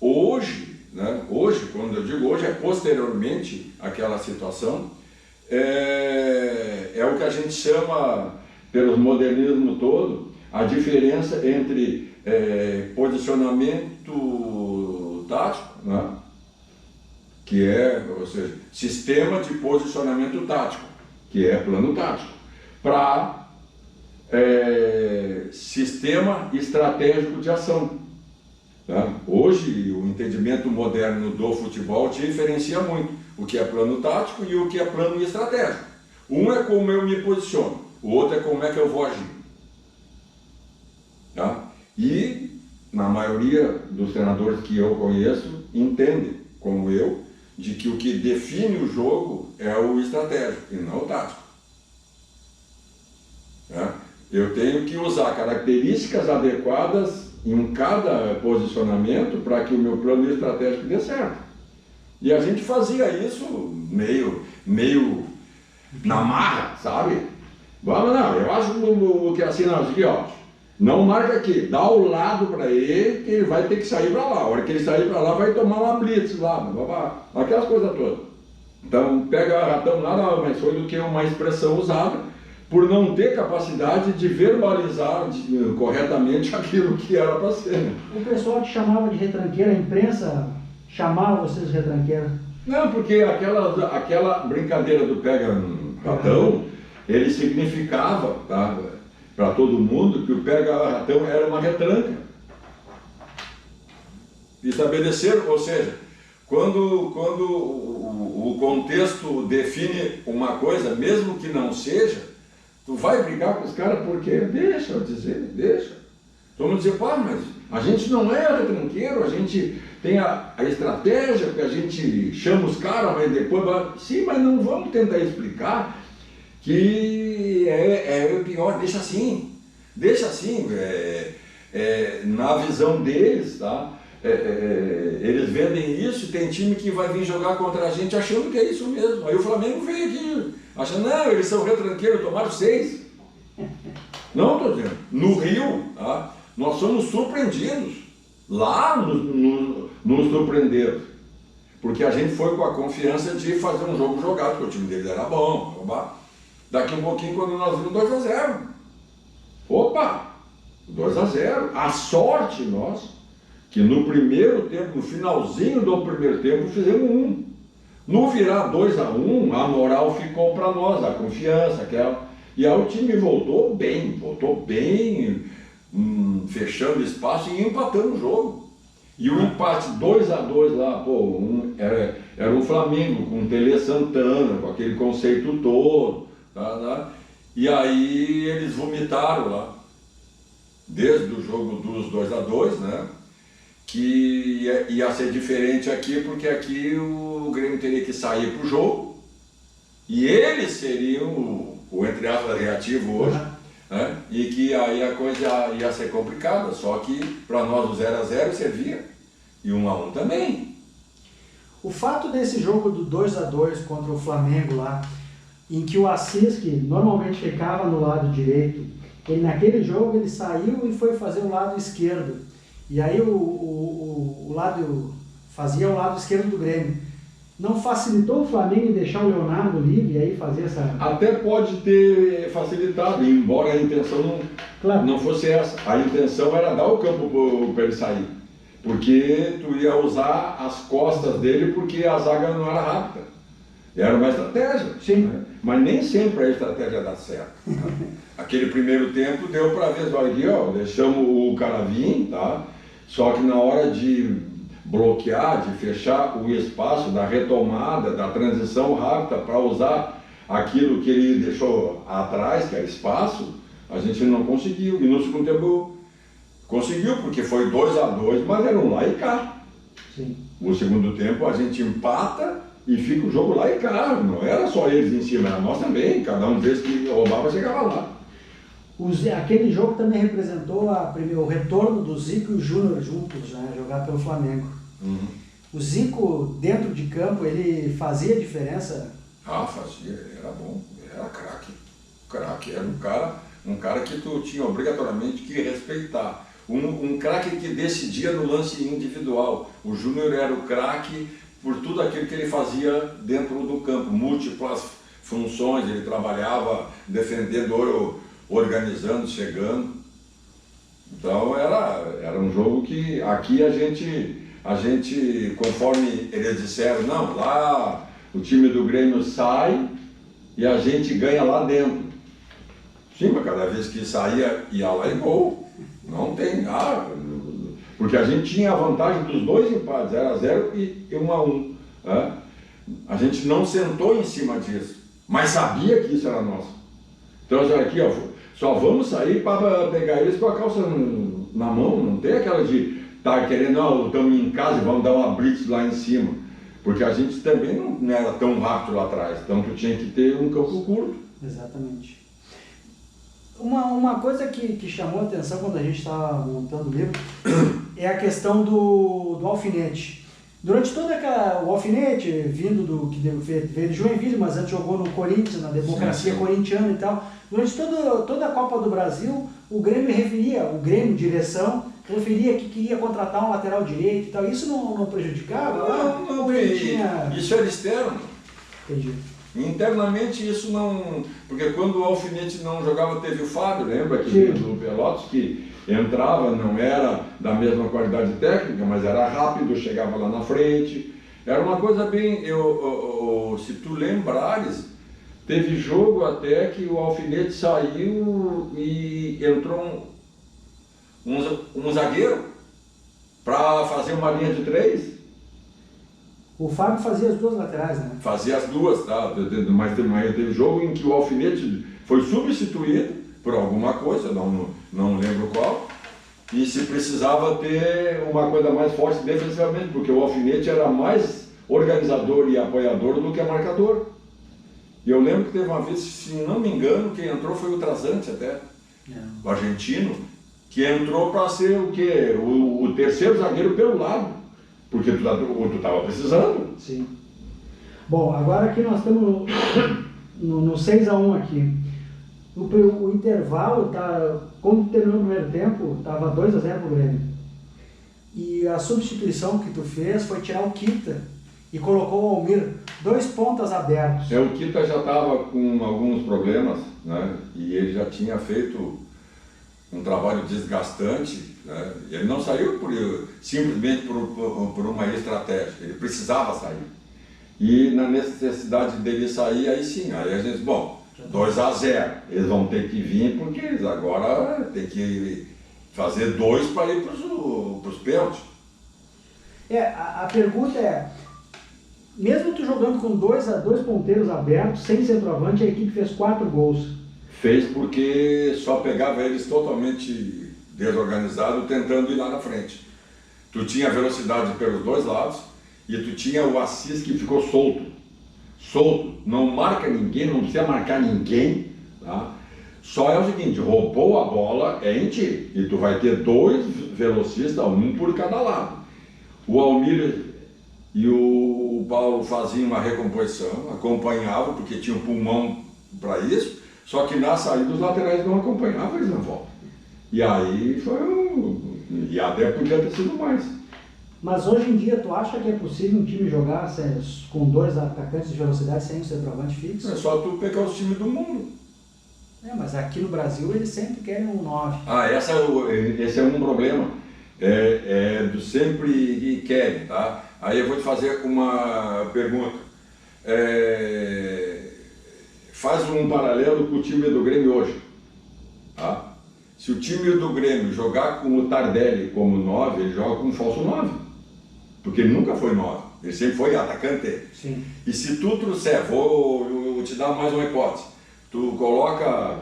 Hoje, né? Hoje, quando eu digo hoje, é posteriormente àquela situação, é o que a gente chama, pelo modernismo todo, a diferença entre posicionamento tático, né? Que é, ou seja, sistema de posicionamento tático, que é plano tático, para sistema estratégico de ação. Tá? Hoje, o entendimento moderno do futebol diferencia muito o que é plano tático e o que é plano estratégico. Um é como eu me posiciono, o outro é como é que eu vou agir. Tá? E, na maioria dos treinadores que eu conheço, entendem, como eu, de que o que define o jogo é o estratégico e não o tático. Tá? Eu tenho que usar características adequadas em cada posicionamento para que o meu plano estratégico dê certo. E a gente fazia isso meio na marra, sabe? Vamos não, eu acho que assim, não, aqui, ó, não marca aqui, dá o lado para ele que ele vai ter que sair para lá. A hora que ele sair para lá vai tomar uma blitz lá, aquelas coisas todas. Então pega ratão nada mais foi do que uma expressão usada por não ter capacidade de verbalizar corretamente aquilo que era para ser. O pessoal te chamava de retranqueiro, a imprensa chamava vocês de retranqueiro? Não, porque aquela brincadeira do pega-ratão, ele significava, tá, para todo mundo que o pega-ratão era uma retranca. Estabeleceram, ou seja, quando o contexto define uma coisa, mesmo que não seja, tu vai brigar com os caras porque deixa eu dizer, deixa. Vamos dizer, pá, mas a gente não é retranqueiro, a gente tem a estratégia, porque a gente chama os caras, mas depois vai... Sim, mas não vamos tentar explicar que é pior, deixa assim, na visão deles, tá? Eles vendem isso, tem time que vai vir jogar contra a gente achando que é isso mesmo. Aí o Flamengo veio aqui, achando, não, eles são retranqueiros, tomaram 6. Não, estou dizendo, no Rio, tá? Nós somos surpreendidos, lá nos surpreenderam, porque a gente foi com a confiança de fazer um jogo jogado, porque o time deles era bom, daqui um pouquinho quando nós vimos 2-0, opa, 2-0, a sorte nossa, que no primeiro tempo, no finalzinho do primeiro tempo, fizemos 1. No virar 2-1, a moral ficou para nós, a confiança, aquela. E aí o time voltou bem, fechando espaço e empatando o jogo. E o empate 2-2 lá, pô, era o Flamengo com o Tele Santana, com aquele conceito todo. Tá? E aí eles vomitaram lá, desde o jogo dos 2-2, né? Que ia ser diferente aqui, porque aqui o Grêmio teria que sair para o jogo e eles seriam o entre aspas reativo hoje, né? E que aí a coisa ia ser complicada, só que para nós o 0-0 servia e 1-1 também. O fato desse jogo do 2-2 contra o Flamengo lá, em que o Assis, que normalmente ficava no lado direito, ele naquele jogo ele saiu e foi fazer o lado esquerdo. E aí o lado fazia o lado esquerdo do Grêmio. Não facilitou o Flamengo em deixar o Leonardo livre e aí fazer essa... Até pode ter facilitado, embora a intenção não fosse essa. A intenção era dar o campo para ele sair. porque tu ia usar as costas dele porque a zaga não era rápida. Era uma estratégia, Sim. né? Mas nem sempre a estratégia dá certo. Tá? Aquele primeiro tempo deu para ver, olha aqui, ó, deixamos o cara vir, tá? Só que na hora de bloquear, de fechar o espaço da retomada, da transição rápida para usar aquilo que ele deixou atrás, que era espaço, a gente não conseguiu. E no segundo tempo conseguiu, porque foi 2-2, mas era um lá e cá. Sim. No segundo tempo a gente empata e fica o jogo lá e cá. Não era só eles em cima, era nós também. Cada um deles que roubava chegava lá. Aquele jogo também representou o retorno do Zico e o Júnior juntos, né, jogar pelo Flamengo. Uhum. O Zico, dentro de campo, ele fazia diferença? Ah, fazia, ele era bom, ele era craque. Craque, era um cara que tu tinha obrigatoriamente que respeitar. Um craque que decidia no lance individual. O Júnior era o craque por tudo aquilo que ele fazia dentro do campo, múltiplas funções, ele trabalhava defendendo, organizando, chegando. Então era um jogo que aqui a gente, conforme eles disseram, não, lá o time do Grêmio sai e a gente ganha lá dentro. Sim, mas cada vez que saía, ia lá e gol. Não tem, porque a gente tinha a vantagem dos dois empates, 0-0 e 1-1. Né? A gente não sentou em cima disso, mas sabia que isso era nosso. Então, já aqui, ó, só vamos sair para pegar eles com a calça na mão, não tem aquela de estar querendo, não, estamos em casa e vamos dar uma blitz lá em cima. Porque a gente também não era tão rápido lá atrás, então tu tinha que ter um campo curto. Exatamente. Uma coisa que chamou a atenção quando a gente estava montando o livro é a questão do alfinete. Durante toda o alfinete, vindo que veio de Joinville, mas antes jogou no Corinthians, na democracia corintiana e tal, durante toda a Copa do Brasil, o Grêmio, direção, referia que queria contratar um lateral direito e tal. Isso não prejudicava? Não, isso era externo. Entendi. Internamente isso não... Porque quando o Alfinete não jogava, teve o Fábio, lembra? Que do Pelotas, que entrava, não era da mesma qualidade técnica, mas era rápido, chegava lá na frente. Era uma coisa bem... se tu lembrares, teve jogo até que o Alfinete saiu e entrou um zagueiro para fazer uma linha de 3. O Fábio fazia as duas laterais, né? Fazia as duas, tá? Mas teve jogo em que o Alfinete foi substituído por alguma coisa, não lembro qual, e se precisava ter uma coisa mais forte defensivamente, porque o Alfinete era mais organizador e apoiador do que marcador. E eu lembro que teve uma vez, se não me engano, quem entrou foi o Trasante até, o argentino, que entrou para ser o quê? O terceiro zagueiro pelo lado. Porque tu estava precisando. Sim. Bom, agora aqui nós estamos no 6-1 aqui. O intervalo, quando terminou o primeiro tempo, estava 2-0 pro Grêmio. E a substituição que tu fez foi tirar o Kita e colocou o Almir, 2 pontas abertos. O Kita já estava com alguns problemas, né? E ele já tinha feito um trabalho desgastante. Né? Ele não saiu simplesmente por uma estratégia, ele precisava sair. E na necessidade dele sair, aí sim, aí a gente, bom, 2-0, eles vão ter que vir porque eles agora têm que fazer 2 para ir para os pênaltis. A pergunta é, mesmo tu jogando com dois ponteiros abertos, sem centroavante, a equipe fez 4 gols. Fez porque só pegava eles totalmente desorganizado, tentando ir lá na frente. Tu tinha velocidade pelos dois lados e tu tinha o Assis que ficou solto. Não marca ninguém, não precisa marcar ninguém, tá? Só é o seguinte, roubou a bola, é em ti. E tu vai ter 2 velocistas, um por cada lado. O Almir e o Paulo faziam uma recomposição, acompanhavam, porque tinham pulmão para isso, só que na saída os laterais não acompanhavam, eles não voltam. E aí e até podia ter sido mais. Mas hoje em dia, tu acha que é possível um time jogar com 2 atacantes de velocidade sem um centroavante fixo? É só tu pegar os times do mundo. Mas aqui no Brasil eles sempre querem um 9. Esse é um problema. do sempre querem, tá? Aí eu vou te fazer uma pergunta. Faz um paralelo com o time do Grêmio hoje, tá? Se o time do Grêmio jogar com o Tardelli como 9, ele joga com um falso 9, porque ele nunca foi 9, ele sempre foi atacante. Sim. E se tu trouxer, vou te dar mais uma hipótese, tu coloca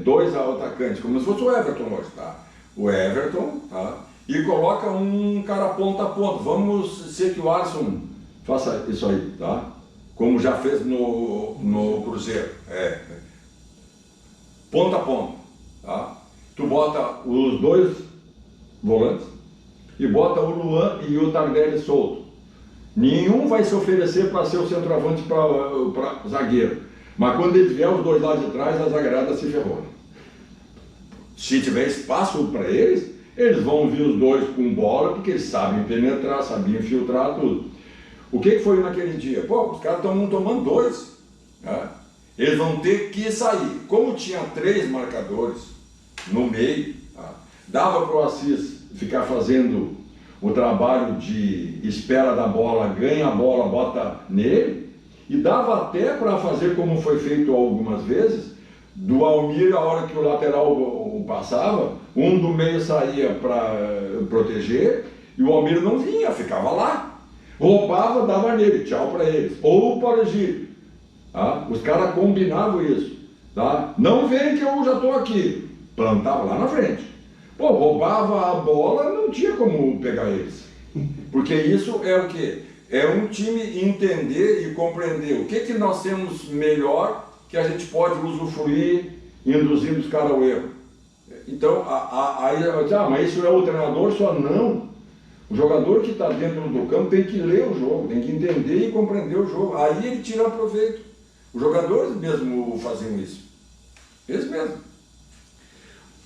2 atacantes, como se fosse o Everton hoje, tá? O Everton, tá? E coloca um cara ponta a ponta. Vamos ser que o Alisson faça isso aí, tá? Como já fez no Cruzeiro. Ponta a ponta, tá? Tu bota os 2 volantes e bota o Luan e o Tardelli solto. Nenhum vai se oferecer para ser o centroavante para zagueiro. Mas quando eles vier os 2 lá de trás, a zagueirada se ferrou. Se tiver espaço para eles, eles vão vir os 2 com bola, porque eles sabem penetrar, sabem infiltrar tudo. O que foi naquele dia? Pô, os caras estão tomando 2. Né? Eles vão ter que sair. Como tinha 3 marcadores no meio, tá? Dava para o Assis ficar fazendo o trabalho de espera da bola, ganha a bola, bota nele, e dava até para fazer como foi feito algumas vezes, do Almir, a hora que o lateral passava, um do meio saía para proteger, e o Almir não vinha, ficava lá. Roubava, dava nele, tchau para eles. Ou para o Gil. Tá? Os caras combinavam isso. Tá? Não vem que eu já estou aqui. Plantava lá na frente. Pô, roubava a bola, não tinha como pegar eles. Porque isso é o quê? É um time entender e compreender o que nós temos melhor que a gente pode usufruir induzindo os caras ao erro. Então, aí, mas isso é o treinador só? Não. O jogador que está dentro do campo tem que ler o jogo, tem que entender e compreender o jogo. Aí ele tira proveito. Os jogadores mesmo faziam isso. Eles mesmos.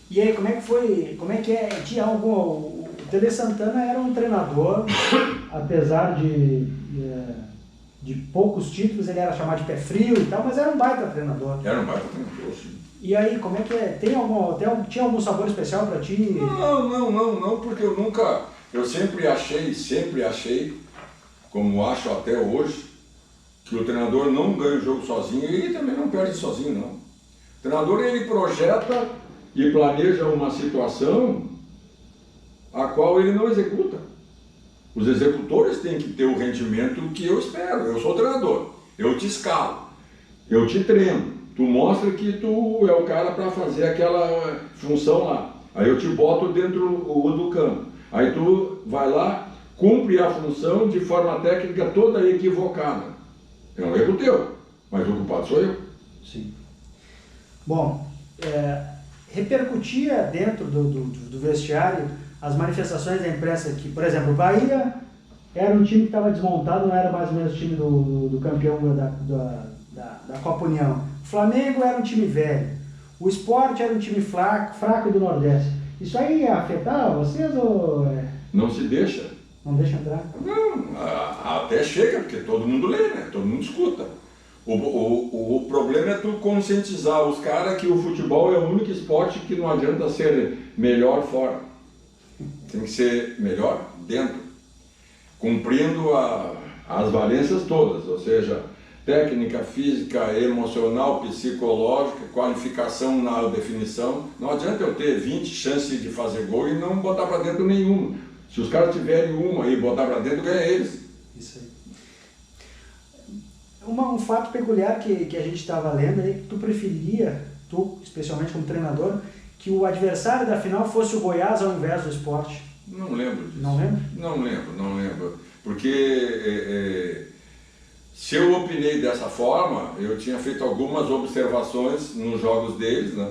E aí, como é que foi? Como é que é? Tinha algum... O Tele Santana era um treinador, apesar de poucos títulos, ele era chamado de pé frio e tal, mas era um baita treinador. Era um baita treinador, sim. E aí, como é que é? Tinha algum sabor especial para ti? Não, porque eu sempre achei, como acho até hoje, que o treinador não ganha o jogo sozinho e também não perde sozinho, não. O treinador, ele projeta e planeja uma situação a qual ele não executa. Os executores têm que ter o rendimento que eu espero. Eu sou treinador, eu te escalo, eu te treino, tu mostra que tu é o cara para fazer aquela função lá. Aí eu te boto dentro do campo. Aí tu vai lá, cumpre a função de forma técnica toda equivocada. É um erro teu, mas o culpado sou eu. Sim. Bom, repercutia dentro do vestiário as manifestações da imprensa que, por exemplo, o Bahia era um time que estava desmontado, não era mais ou menos o time do campeão da Copa União. O Flamengo era um time velho. O Sport era um time fraco do Nordeste. Isso aí ia afetar vocês ou... Não se deixa. Não deixa entrar? Não, até chega, porque todo mundo lê, né? Todo mundo escuta. O problema é tu conscientizar os caras que o futebol é o único esporte que não adianta ser melhor fora. Tem que ser melhor dentro, cumprindo as valências todas, ou seja, técnica, física, emocional, psicológica, qualificação na definição. Não adianta eu ter 20 chances de fazer gol e não botar para dentro nenhuma. Se os caras tiverem uma e botar para dentro, ganha eles. Isso aí. Um fato peculiar que a gente estava lendo é que tu preferiria, tu especialmente como treinador, que o adversário da final fosse o Goiás ao invés do Sport. Não lembro disso. Não lembro? Não lembro. Porque se eu opinei dessa forma, eu tinha feito algumas observações nos jogos deles, né?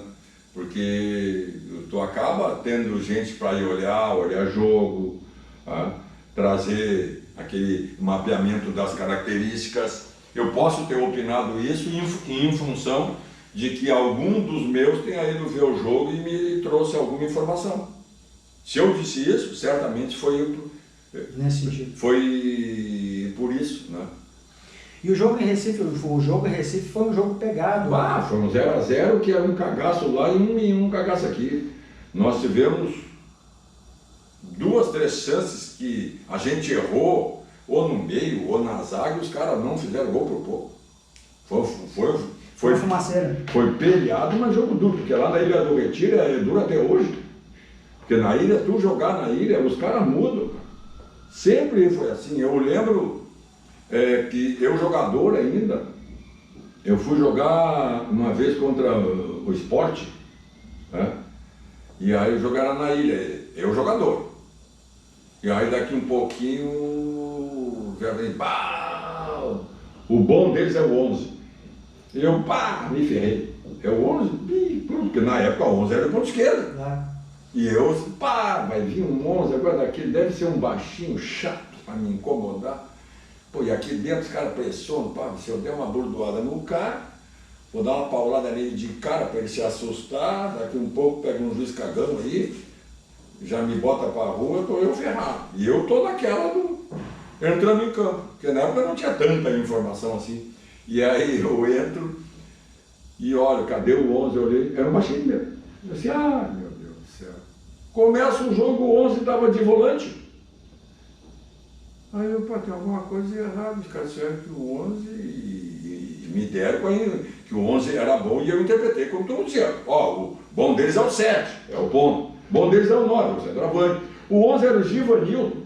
Porque tu acaba tendo gente para ir olhar jogo, tá? Trazer aquele mapeamento das características. Eu posso ter opinado isso em função de que algum dos meus tenha ido ver o jogo e me trouxe alguma informação. Se eu disse isso, certamente foi nesse sentido. Foi por isso, né? E o jogo em Recife foi um jogo pegado. Foi um 0-0 que era um cagaço lá e um cagaço aqui. Nós tivemos 2, 3 chances que a gente errou, ou no meio, ou na zaga, e os caras não fizeram gol por pouco. Foi peleado, mas jogo duro, porque lá na Ilha do Retiro é duro até hoje. Porque na ilha, tu jogar na ilha, os caras mudam. Sempre foi assim. Eu lembro que eu jogador ainda, eu fui jogar uma vez contra o Sport, né? E aí jogaram na ilha, eu jogador. E aí daqui um pouquinho, já vem, pá, o bom deles é o 11. E eu, pá, me ferrei. É o 11? Porque na época o 11 era o ponto esquerdo. E eu, pá, vai vir um 11 agora daquele, deve ser um baixinho chato para me incomodar. Pô, e aqui dentro os caras pressionam, pá, se eu der uma burdoada no cara, vou dar uma paulada nele de cara para ele se assustar, daqui um pouco pega um juiz cagão aí, já me bota para a rua, tô eu ferrado. E eu tô naquela entrando em campo, porque na época não tinha tanta informação assim. E aí eu entro e olho, cadê o 11? Eu olhei, era um baixinho mesmo. Eu disse, ah, meu Deus do céu. Começa o jogo, o 11 estava de volante. Aí eu, pô, tem alguma coisa errada, os caras disseram que o 11 e me deram que o 11 era bom e eu interpretei como todo mundo dizia. Ó, o bom deles é o 7, é o ponto. O bom deles é o 9, o centroavante. O 11 era o Givanildo,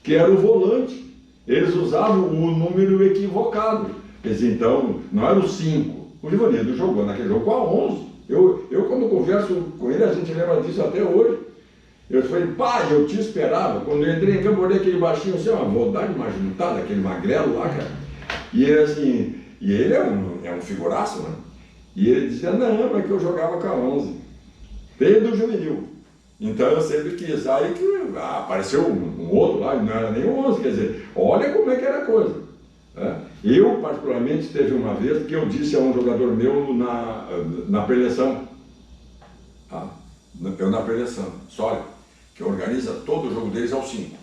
que era o volante. Eles usavam o número equivocado. Quer dizer, então, não era o 5. O Givanildo jogou naquele jogo com a 11. Eu quando converso com ele, a gente lembra disso até hoje. Eu falei, pai, eu te esperava. Quando eu entrei em campo, eu olhei aquele baixinho assim, ó, vou dar uma juntada, aquele magrelo lá, cara. E ele assim, e ele é um figuraço, né? E ele dizia, não, é que eu jogava com a 11. Desde o juvenil. Então eu sempre quis. Aí que apareceu um outro lá, não era nem o 11, quer dizer, olha como é que era a coisa. Né? Eu, particularmente, teve uma vez que eu disse a um jogador meu na preleção, eu na preleção, Sólia, que organiza todo o jogo deles ao 5.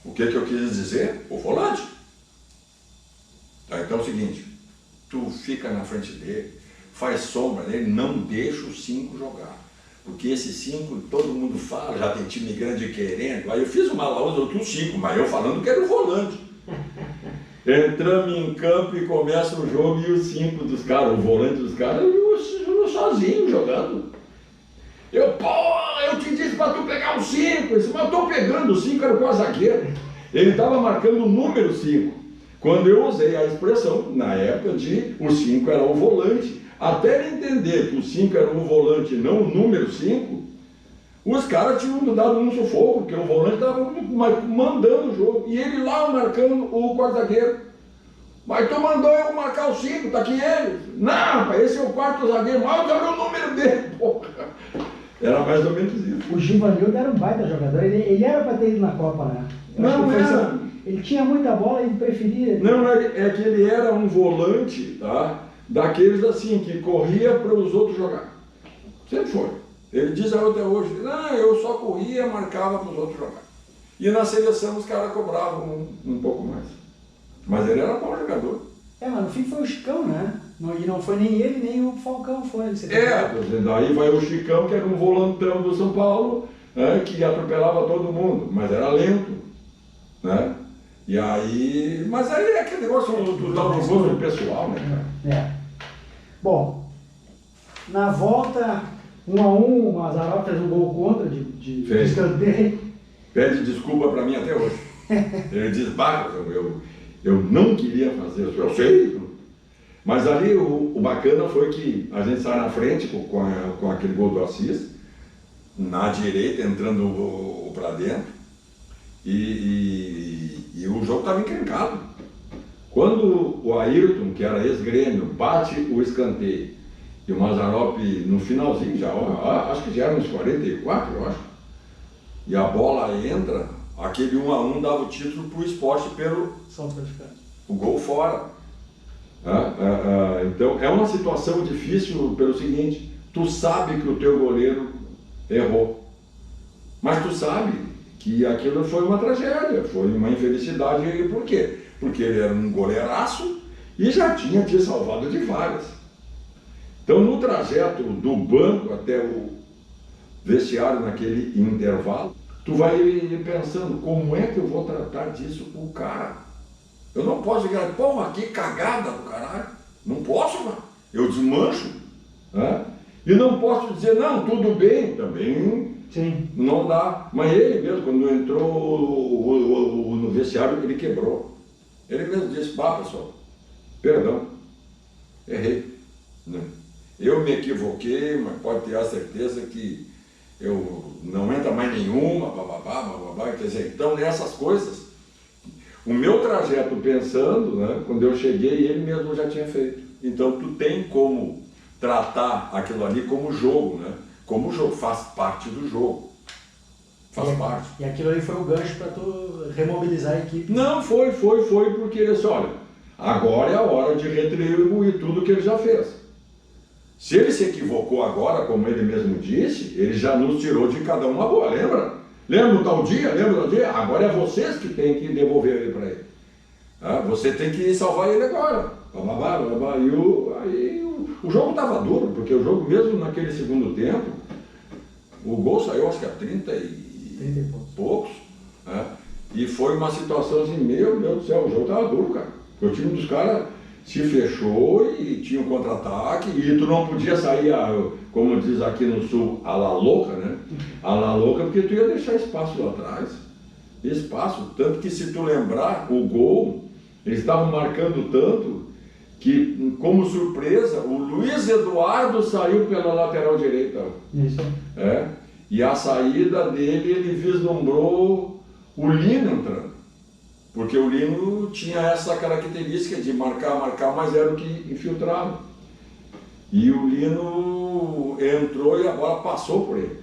O que eu quis dizer? O volante. Tá, então é o seguinte, tu fica na frente dele, faz sombra nele, não deixa o 5 jogar. Porque esse 5, todo mundo fala, já tem time grande querendo. Aí eu fiz uma lauda do 5, mas eu falando que era o volante. Entramos em campo e começa o jogo e os 5 dos caras, o volante dos caras, eu sozinho jogando. Eu te disse para tu pegar o 5, mas eu tô pegando o 5, era o zagueiro. Ele estava marcando o número 5. Quando eu usei a expressão, na época, de o 5 era o volante, até ele entender que o 5 era o volante e não o número 5, os caras tinham dado um sufoco, porque o volante estava mandando o jogo, e ele lá marcando o quarto zagueiro. Mas tu mandou eu marcar o 5, tá aqui ele. Não, rapaz, esse é o quarto zagueiro, mas olha o número dele, porra. Era mais ou menos isso. O Givanildo era um baita jogador, ele era para ter ido na Copa, né? Não era. Ele tinha muita bola e preferia. Não, é que ele era um volante, tá? Daqueles assim, que corria para os outros jogar. Sempre foi. Ele diz até hoje, não, eu só corria, marcava para os outros jogar. E na seleção os caras cobravam um pouco mais. Mas ele era um bom jogador. Mas no fim foi o Chicão, né? E não foi nem ele, nem o Falcão foi. Daí vai o Chicão, que era um volantão do São Paulo, né, que atropelava todo mundo, mas era lento, né? E aí, mas aí é aquele negócio do gosto pessoal, né, cara? Bom, na volta, 1-1, o Mazzaropi fez um gol contra de escanteio. Pede desculpa para mim até hoje. Ele diz, eu não queria fazer isso, eu sei. Mas ali o bacana foi que a gente saiu na frente com aquele gol do Assis, na direita, entrando para dentro, e o jogo estava encrencado. Quando o Ayrton, que era ex-Grêmio, bate o escanteio, e o Mazzaropi no finalzinho, acho que já era uns 44, eu acho, e a bola entra, aquele 1-1 dava o título para o Sport pelo o gol fora. Então é uma situação difícil pelo seguinte, tu sabe que o teu goleiro errou, mas tu sabe que aquilo foi uma tragédia, foi uma infelicidade. Por quê? Porque ele era um goleiraço e já tinha te salvado de várias. Então no trajeto do banco até vestiário naquele intervalo, tu vai pensando, como é que eu vou tratar disso com o cara? Eu não posso dizer, porra, que cagada do caralho. Não posso, mano. Eu desmancho. Né? E não posso dizer, não, tudo bem, também. Sim. Não dá. Mas ele mesmo, quando entrou no vestiário, ele quebrou. Ele mesmo disse, pá, pessoal, perdão, errei. Né? Eu me equivoquei, mas pode ter a certeza que eu não entra mais nenhuma, bababá, quer dizer, então nessas coisas, o meu trajeto pensando, né, quando eu cheguei, ele mesmo já tinha feito. Então tu tem como tratar aquilo ali como jogo, né? Como jogo, faz parte do jogo. Faz parte. E aquilo ali foi o gancho para tu remobilizar a equipe? Não, foi porque ele disse, olha, agora é a hora de retribuir tudo que ele já fez. Se ele se equivocou agora, como ele mesmo disse, ele já nos tirou de cada uma boa, lembra? Lembra tal dia? Lembra tal dia? Agora é vocês que têm que devolver ele para ele. Ah, você tem que salvar ele agora. E aí o jogo estava duro, porque o jogo mesmo naquele segundo tempo, o gol saiu acho que a 30 e poucos. Né? E foi uma situação assim, meu Deus do céu, o jogo estava duro, cara. O time dos caras se fechou e tinha um contra-ataque e tu não podia sair, como diz aqui no sul, a la louca, né? A la louca, porque tu ia deixar espaço lá atrás. Espaço, tanto que se tu lembrar, o gol, eles estavam marcando tanto que, como surpresa, o Luiz Eduardo saiu pela lateral direita. Isso. É, e a saída dele, ele vislumbrou o Lino entrando. Porque o Lino tinha essa característica de marcar, mas era o que infiltrava. E o Lino entrou e a bola passou por ele.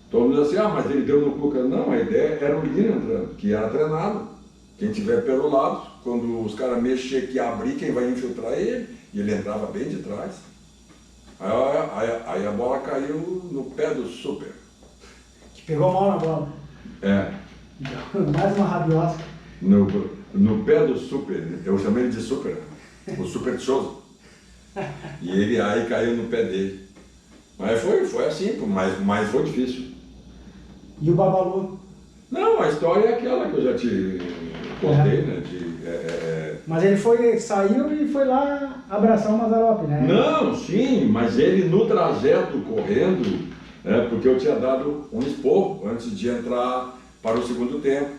Todo mundo diz assim, mas ele deu no Cuca. Não, a ideia era o Lino entrando, que era treinado. Quem tiver pelo lado, quando os caras mexer que abrir, quem vai infiltrar ele, e ele entrava bem de trás. Aí a bola caiu no pé do Super. Que pegou mal na bola. É. Mais uma rabiosca. No pé do Super, eu chamei ele de Super, o Super de Souza. E ele aí caiu no pé dele. Mas foi assim, mas foi difícil. E o Babalu? Não, a história é aquela que eu já te contei, né? Mas ele saiu e foi lá abraçar o Mazzaropi, né? Não, sim, mas ele no trajeto correndo, porque eu tinha dado um esporro antes de entrar para o segundo tempo.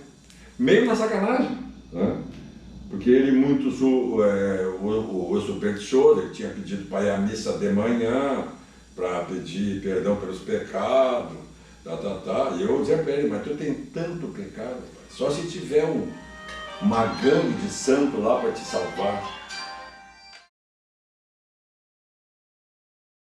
Meio na sacanagem, né? Porque ele muito, o supersticioso, ele tinha pedido para ir à missa de manhã, para pedir perdão pelos pecados, e eu dizia para ele, mas tu tem tanto pecado, só se tiver uma gangue de santo lá para te salvar.